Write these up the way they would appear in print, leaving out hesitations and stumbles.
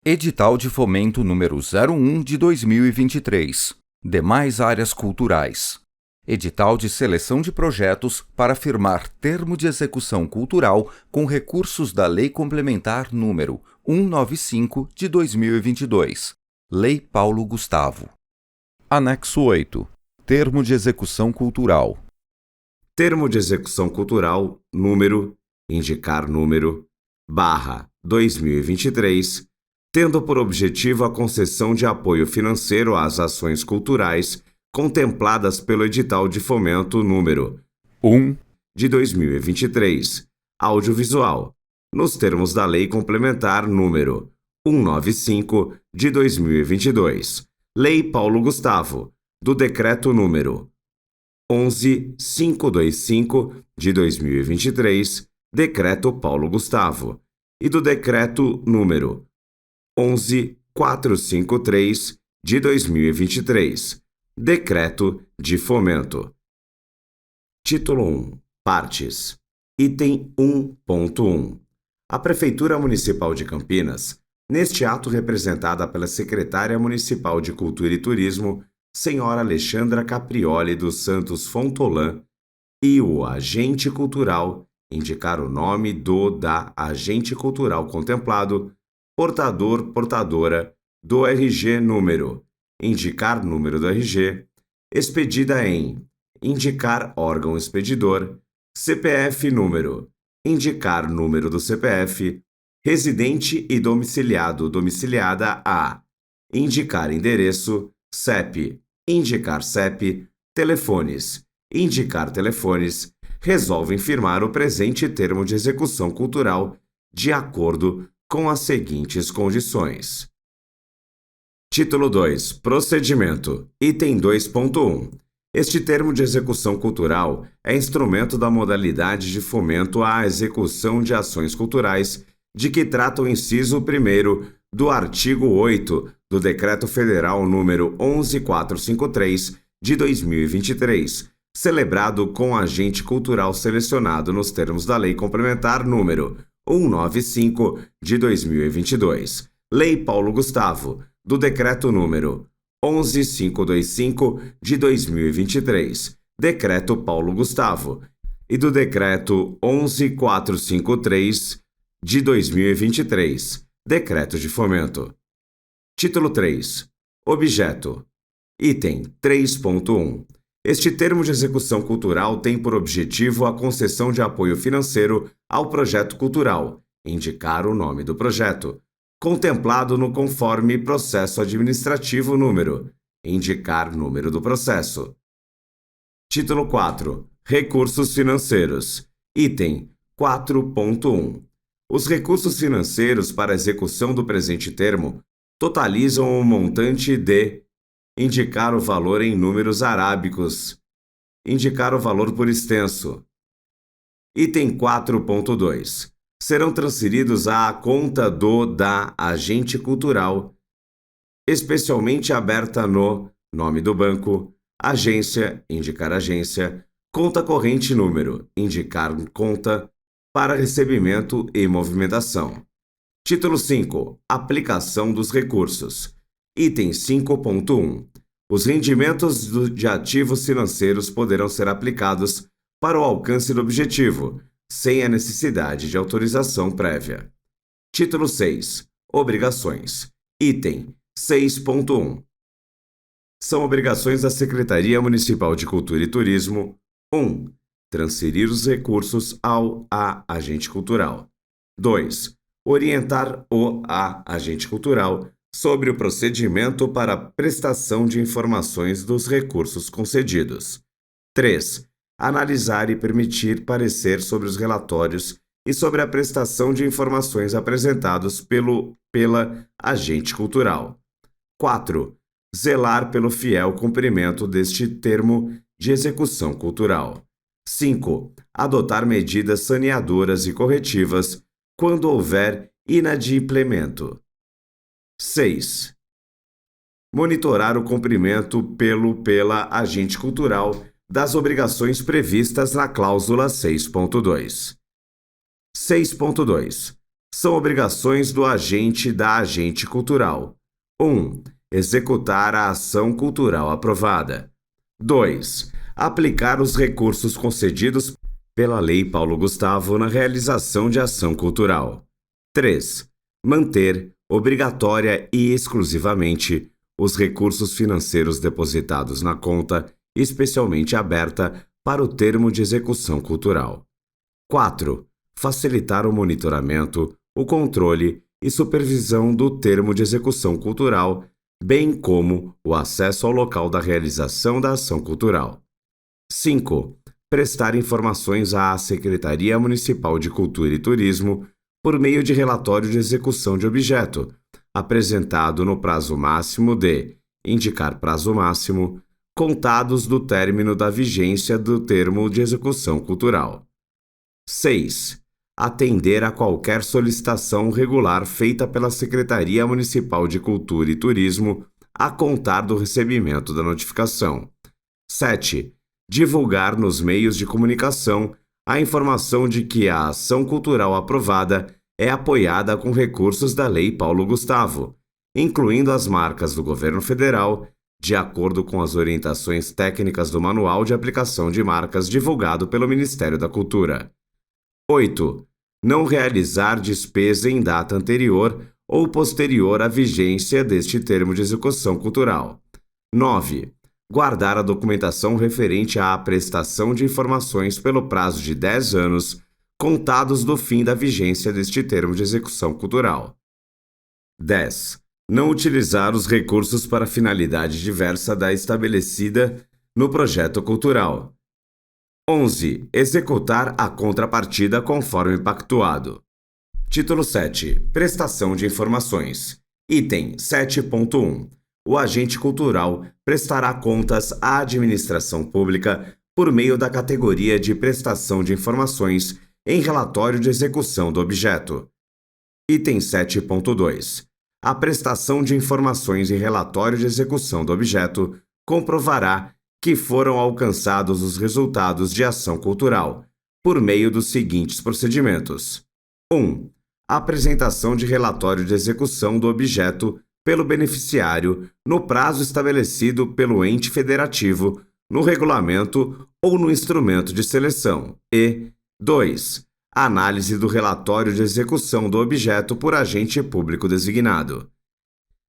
Edital de Fomento número 01 de 2023. Demais áreas culturais. Edital de seleção de projetos para firmar termo de execução cultural com recursos da Lei Complementar número 195 de 2022. Lei Paulo Gustavo. Anexo 8. Termo de execução cultural. Termo de execução cultural, número, indicar número, barra 2023, tendo por objetivo a concessão de apoio financeiro às ações culturais contempladas pelo edital de fomento número 1 de 2023, audiovisual, nos termos da Lei Complementar número 195 de 2022, Lei Paulo Gustavo, do Decreto número 11.525 de 2023, Decreto Paulo Gustavo, e do Decreto número 11.453 de 2023, Decreto de Fomento. Título 1. Partes. Item 1.1. A Prefeitura Municipal de Campinas, neste ato representada pela Secretária Municipal de Cultura e Turismo, Senhora Alexandra Caprioli dos Santos Fontolan, e o agente cultural, indicar o nome da agente cultural contemplado, portadora do RG número, indicar número do RG, expedida em, indicar órgão expedidor, CPF número, indicar número do CPF, residente e domiciliada a, indicar endereço, CEP, indicar CEP, telefones, indicar telefones, resolvem firmar o presente termo de execução cultural de acordo com as seguintes condições. Título 2. Procedimento. Item 2.1. Este termo de execução cultural é instrumento da modalidade de fomento à execução de ações culturais de que trata o inciso 1º do artigo 8 do Decreto Federal número 11.453 de 2023, celebrado com agente cultural selecionado nos termos da Lei Complementar número 195 de 2022, Lei Paulo Gustavo, do Decreto número 11.525 de 2023, Decreto Paulo Gustavo, e do Decreto 11.453 de 2023, Decreto de Fomento. Título 3. Objeto. Item 3.1. Este termo de execução cultural tem por objetivo a concessão de apoio financeiro ao projeto cultural, indicar o nome do projeto, contemplado no conforme processo administrativo número, indicar número do processo. Título 4. Recursos financeiros. Item 4.1. Os recursos financeiros para a execução do presente termo totalizam o montante de indicar o valor em números arábicos, indicar o valor por extenso. Item 4.2. Serão transferidos à conta da agente cultural, especialmente aberta no nome do banco, agência, indicar agência, conta corrente número, indicar conta, para recebimento e movimentação. Título 5. Aplicação dos recursos. Item 5.1. Os rendimentos de ativos financeiros poderão ser aplicados para o alcance do objetivo, sem a necessidade de autorização prévia. Título 6. Obrigações. Item 6.1. São obrigações da Secretaria Municipal de Cultura e Turismo: 1. Transferir os recursos a agente cultural. 2. Orientar a agente cultural sobre o procedimento para prestação de informações dos recursos concedidos. 3. Analisar e permitir parecer sobre os relatórios e sobre a prestação de informações apresentados pela agente cultural. 4. Zelar pelo fiel cumprimento deste termo de execução cultural. 5. Adotar medidas saneadoras e corretivas quando houver inadimplemento. 6. Monitorar o cumprimento pela agente cultural das obrigações previstas na cláusula 6.2. 6.2. São obrigações do agente da agente cultural. 1. Executar a ação cultural aprovada. 2. Aplicar os recursos concedidos pela Lei Paulo Gustavo na realização de ação cultural. 3. Manter, obrigatória e exclusivamente, os recursos financeiros depositados na conta, especialmente aberta para o termo de execução cultural. 4. Facilitar o monitoramento, o controle e supervisão do termo de execução cultural, bem como o acesso ao local da realização da ação cultural. 5. Prestar informações à Secretaria Municipal de Cultura e Turismo por meio de relatório de execução de objeto, apresentado no prazo máximo de, indicar prazo máximo, contados do término da vigência do termo de execução cultural. 6. Atender a qualquer solicitação regular feita pela Secretaria Municipal de Cultura e Turismo a contar do recebimento da notificação. 7. Divulgar nos meios de comunicação a informação de que a ação cultural aprovada é apoiada com recursos da Lei Paulo Gustavo, incluindo as marcas do Governo Federal, de acordo com as orientações técnicas do Manual de Aplicação de Marcas divulgado pelo Ministério da Cultura. 8. Não realizar despesa em data anterior ou posterior à vigência deste termo de execução cultural. 9. Guardar a documentação referente à prestação de informações pelo prazo de 10 anos, contados do fim da vigência deste termo de execução cultural. 10. Não utilizar os recursos para finalidade diversa da estabelecida no projeto cultural. 11. Executar a contrapartida conforme pactuado. Título 7. Prestação de informações. Item 7.1. O agente cultural prestará contas à administração pública por meio da categoria de prestação de informações em relatório de execução do objeto. Item 7.2. A prestação de informações em relatório de execução do objeto comprovará que foram alcançados os resultados de ação cultural, por meio dos seguintes procedimentos. 1. Apresentação de relatório de execução do objeto pelo beneficiário no prazo estabelecido pelo ente federativo, no regulamento ou no instrumento de seleção. E 2. Análise do relatório de execução do objeto por agente público designado.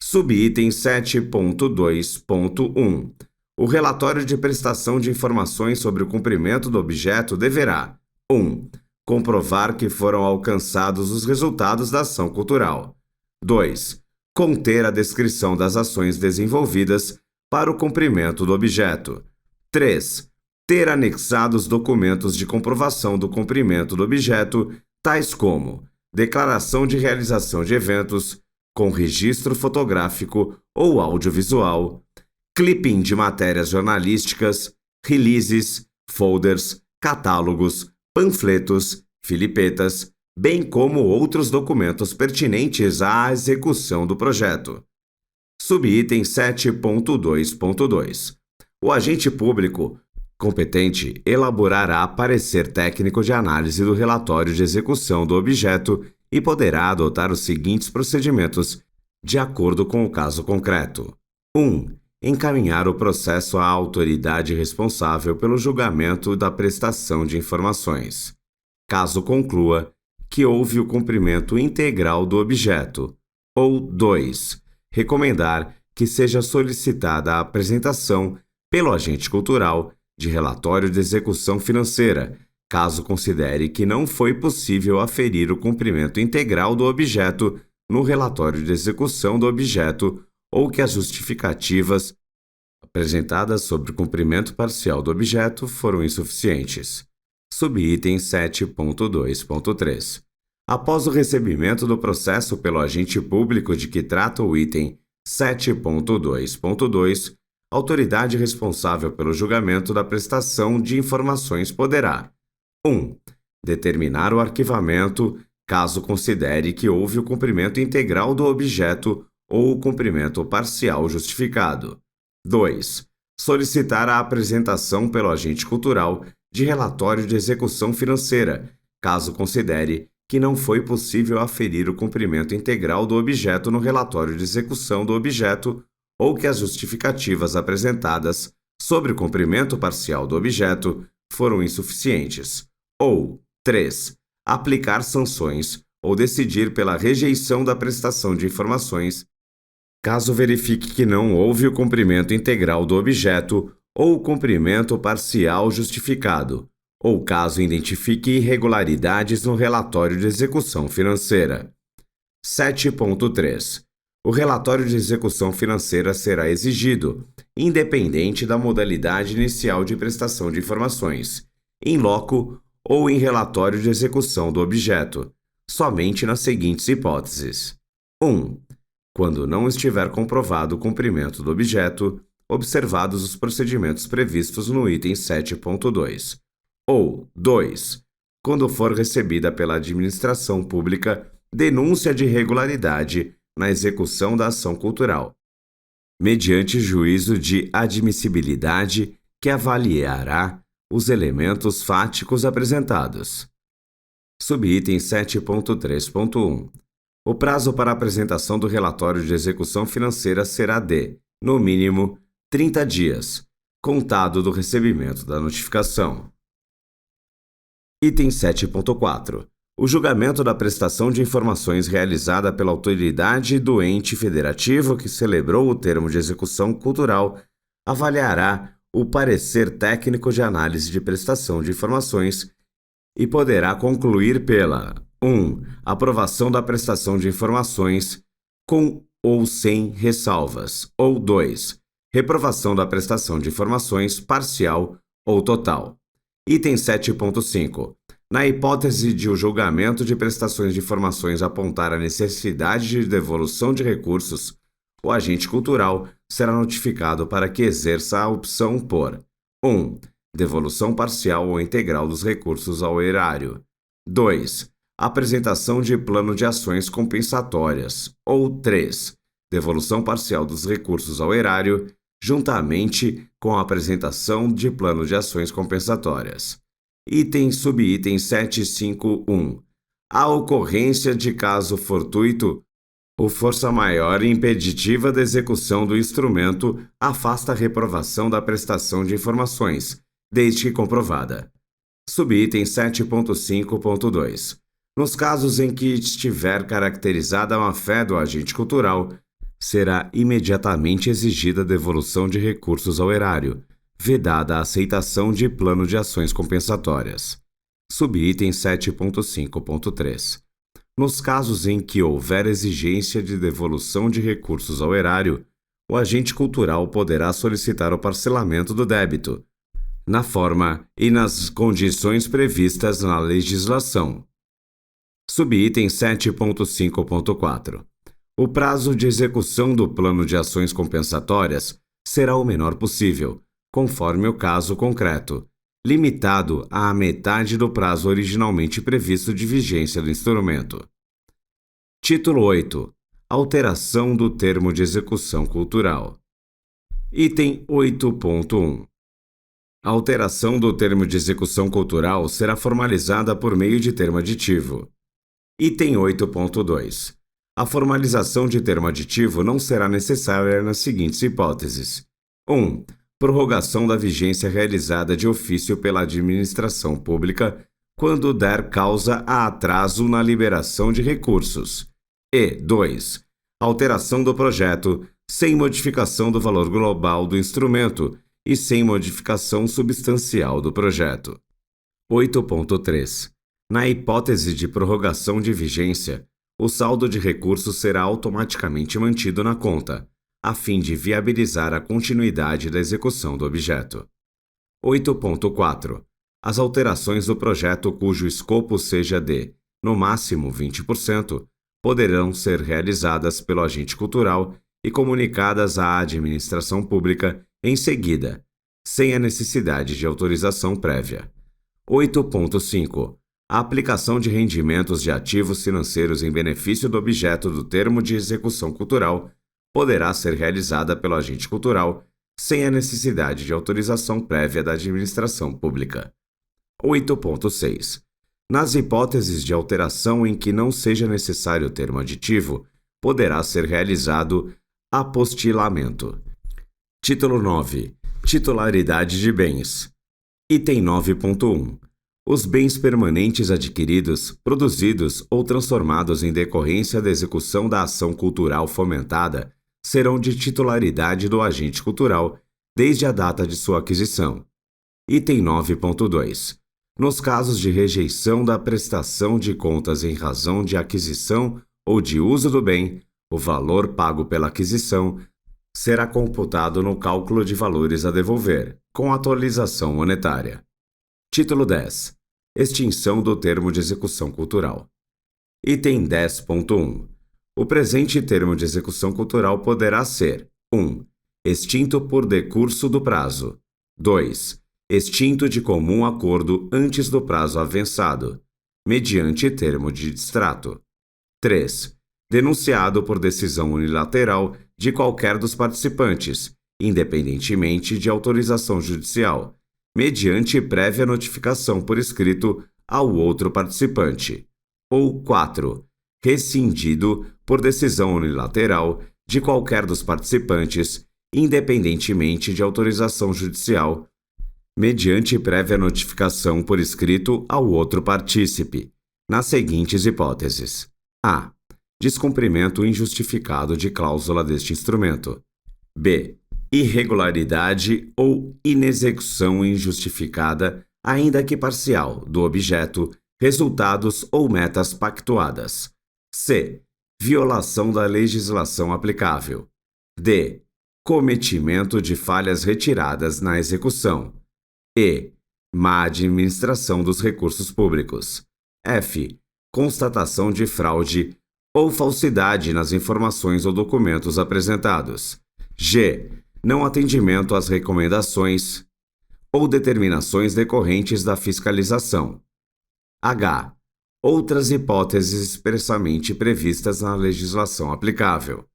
Subitem 7.2.1. O relatório de prestação de informações sobre o cumprimento do objeto deverá 1. Comprovar que foram alcançados os resultados da ação cultural. 2. Conter a descrição das ações desenvolvidas para o cumprimento do objeto. 3. Ter anexados documentos de comprovação do cumprimento do objeto, tais como declaração de realização de eventos, com registro fotográfico ou audiovisual, clipping de matérias jornalísticas, releases, folders, catálogos, panfletos, filipetas, bem como outros documentos pertinentes à execução do projeto. Subitem 7.2.2. O agente público competente elaborará parecer técnico de análise do relatório de execução do objeto e poderá adotar os seguintes procedimentos, de acordo com o caso concreto. 1. Encaminhar o processo à autoridade responsável pelo julgamento da prestação de informações, caso conclua que houve o cumprimento integral do objeto. Ou 2. Recomendar que seja solicitada a apresentação pelo agente cultural de relatório de execução financeira, caso considere que não foi possível aferir o cumprimento integral do objeto no relatório de execução do objeto ou que as justificativas apresentadas sobre o cumprimento parcial do objeto foram insuficientes. Subitem 7.2.3. Após o recebimento do processo pelo agente público de que trata o item 7.2.2, a autoridade responsável pelo julgamento da prestação de informações poderá 1. Determinar o arquivamento, caso considere que houve o cumprimento integral do objeto ou o cumprimento parcial justificado. 2. Solicitar a apresentação pelo agente cultural de relatório de execução financeira, caso considere que não foi possível aferir o cumprimento integral do objeto no relatório de execução do objeto ou que as justificativas apresentadas sobre o cumprimento parcial do objeto foram insuficientes. Ou 3. Aplicar sanções ou decidir pela rejeição da prestação de informações, caso verifique que não houve o cumprimento integral do objeto ou o cumprimento parcial justificado, ou caso identifique irregularidades no relatório de execução financeira. 7.3. O relatório de execução financeira será exigido, independente da modalidade inicial de prestação de informações, in loco ou em relatório de execução do objeto, somente nas seguintes hipóteses. 1. Quando não estiver comprovado o cumprimento do objeto, observados os procedimentos previstos no item 7.2. Ou 2. Quando for recebida pela administração pública denúncia de irregularidade na execução da ação cultural, mediante juízo de admissibilidade que avaliará os elementos fáticos apresentados. Subitem 7.3.1. O prazo para apresentação do relatório de execução financeira será de, no mínimo, 30 dias, contado do recebimento da notificação. Item 7.4. O julgamento da prestação de informações realizada pela autoridade do ente federativo que celebrou o termo de execução cultural avaliará o parecer técnico de análise de prestação de informações e poderá concluir pela 1. Aprovação da prestação de informações com ou sem ressalvas, ou 2. Reprovação da prestação de informações parcial ou total. Item 7.5. Na hipótese de o julgamento de prestações de informações apontar a necessidade de devolução de recursos, o agente cultural será notificado para que exerça a opção por 1. Devolução parcial ou integral dos recursos ao erário. 2. Apresentação de plano de ações compensatórias. Ou 3. Devolução parcial dos recursos ao erário, juntamente com a apresentação de plano de ações compensatórias. Subitem 7.5.1. A ocorrência de caso fortuito ou força maior impeditiva da execução do instrumento afasta a reprovação da prestação de informações, desde que comprovada. Subitem 7.5.2. Nos casos em que estiver caracterizada a má-fé do agente cultural, será imediatamente exigida a devolução de recursos ao erário, vedada a aceitação de plano de ações compensatórias. Subitem 7.5.3. Nos casos em que houver exigência de devolução de recursos ao erário, o agente cultural poderá solicitar o parcelamento do débito, na forma e nas condições previstas na legislação. Subitem 7.5.4. O prazo de execução do plano de ações compensatórias será o menor possível, conforme o caso concreto, limitado à metade do prazo originalmente previsto de vigência do instrumento. Título 8. Alteração do termo de execução cultural. Item 8.1. A alteração do termo de execução cultural será formalizada por meio de termo aditivo. Item 8.2. A formalização de termo aditivo não será necessária nas seguintes hipóteses. 1. Prorrogação da vigência realizada de ofício pela administração pública quando der causa a atraso na liberação de recursos. E 2. Alteração do projeto sem modificação do valor global do instrumento e sem modificação substancial do projeto. 8.3. Na hipótese de prorrogação de vigência, o saldo de recursos será automaticamente mantido na conta, a fim de viabilizar a continuidade da execução do objeto. 8.4. As alterações do projeto cujo escopo seja de, no máximo 20%, poderão ser realizadas pelo agente cultural e comunicadas à administração pública em seguida, sem a necessidade de autorização prévia. 8.5. A aplicação de rendimentos de ativos financeiros em benefício do objeto do termo de execução cultural poderá ser realizada pelo agente cultural sem a necessidade de autorização prévia da administração pública. 8.6. Nas hipóteses de alteração em que não seja necessário o termo aditivo, poderá ser realizado apostilamento. Título 9. Titularidade de bens. Item 9.1. Os bens permanentes adquiridos, produzidos ou transformados em decorrência da execução da ação cultural fomentada serão de titularidade do agente cultural desde a data de sua aquisição. Item 9.2. Nos casos de rejeição da prestação de contas em razão de aquisição ou de uso do bem, o valor pago pela aquisição será computado no cálculo de valores a devolver, com atualização monetária. Título 10. Extinção do termo de execução cultural. Item 10.1. O presente termo de execução cultural poderá ser 1. Extinto por decurso do prazo. 2. Extinto de comum acordo antes do prazo avançado, mediante termo de distrato. 3. Denunciado por decisão unilateral de qualquer dos participantes, independentemente de autorização judicial, mediante prévia notificação por escrito ao outro participante. Ou 4. Rescindido por decisão unilateral de qualquer dos participantes, independentemente de autorização judicial, mediante prévia notificação por escrito ao outro partícipe, nas seguintes hipóteses: a. Descumprimento injustificado de cláusula deste instrumento. b. Irregularidade ou inexecução injustificada, ainda que parcial, do objeto, resultados ou metas pactuadas. c. Violação da legislação aplicável. d. Cometimento de falhas retiradas na execução. e. Má administração dos recursos públicos. f. Constatação de fraude ou falsidade nas informações ou documentos apresentados. g. Não atendimento às recomendações ou determinações decorrentes da fiscalização. h. Outras hipóteses expressamente previstas na legislação aplicável.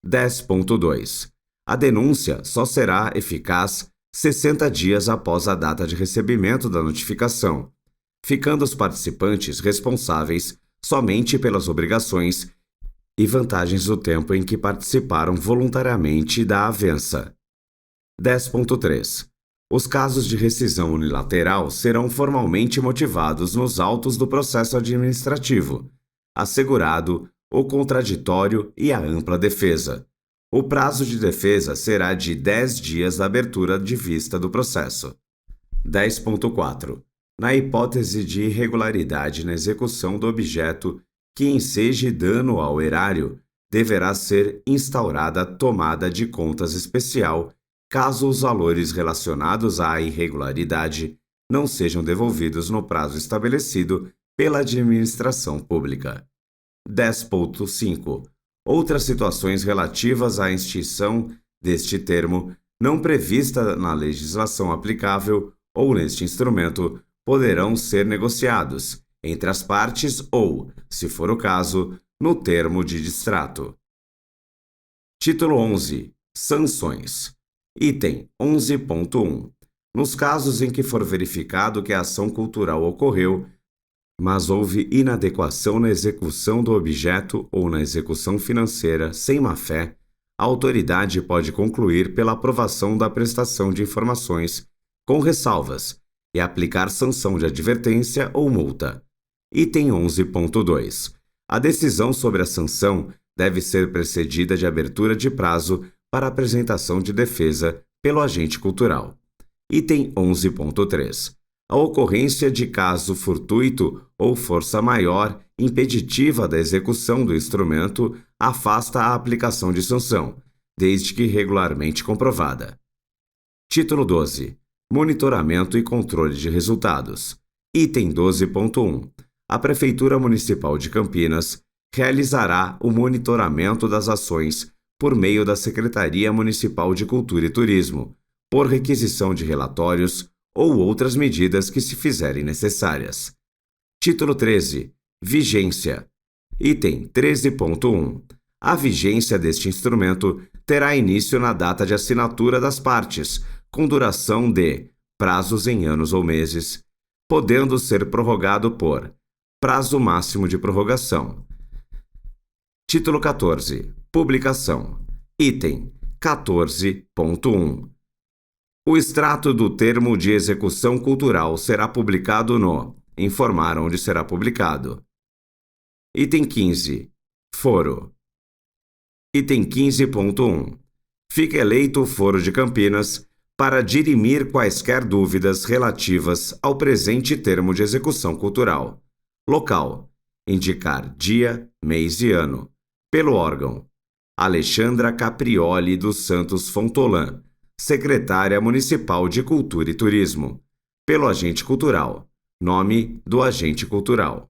10.2. A denúncia só será eficaz 60 dias após a data de recebimento da notificação, ficando os participantes responsáveis somente pelas obrigações e vantagens do tempo em que participaram voluntariamente da avença. 10.3. Os casos de rescisão unilateral serão formalmente motivados nos autos do processo administrativo, assegurado o contraditório e a ampla defesa. O prazo de defesa será de 10 dias da abertura de vista do processo. 10.4. Na hipótese de irregularidade na execução do objeto que enseje dano ao erário, deverá ser instaurada tomada de contas especial caso os valores relacionados à irregularidade não sejam devolvidos no prazo estabelecido pela administração pública. 10.5. Outras situações relativas à extinção deste termo, não prevista na legislação aplicável ou neste instrumento, poderão ser negociados entre as partes ou, se for o caso, no termo de distrato. Título 11. Sanções. Item 11.1. Nos casos em que for verificado que a ação cultural ocorreu, mas houve inadequação na execução do objeto ou na execução financeira sem má-fé, a autoridade pode concluir pela aprovação da prestação de informações, com ressalvas, e aplicar sanção de advertência ou multa. Item 11.2. A decisão sobre a sanção deve ser precedida de abertura de prazo para apresentação de defesa pelo agente cultural. Item 11.3. A ocorrência de caso fortuito ou força maior impeditiva da execução do instrumento afasta a aplicação de sanção, desde que regularmente comprovada. Título 12. Monitoramento e controle de resultados. Item 12.1. A Prefeitura Municipal de Campinas realizará o monitoramento das ações por meio da Secretaria Municipal de Cultura e Turismo, por requisição de relatórios ou outras medidas que se fizerem necessárias. Título 13. Vigência. Item 13.1. A vigência deste instrumento terá início na data de assinatura das partes, com duração de prazos em anos ou meses, podendo ser prorrogado por prazo máximo de prorrogação. Título 14. Publicação. Item 14.1. O extrato do termo de execução cultural será publicado no informar onde será publicado. Item 15. Foro. Item 15.1. Fica eleito o Foro de Campinas para dirimir quaisquer dúvidas relativas ao presente termo de execução cultural. Local. Indicar dia, mês e ano. Pelo órgão. Alexandra Caprioli dos Santos Fontolan, Secretária Municipal de Cultura e Turismo. Pelo agente cultural. Nome do agente cultural.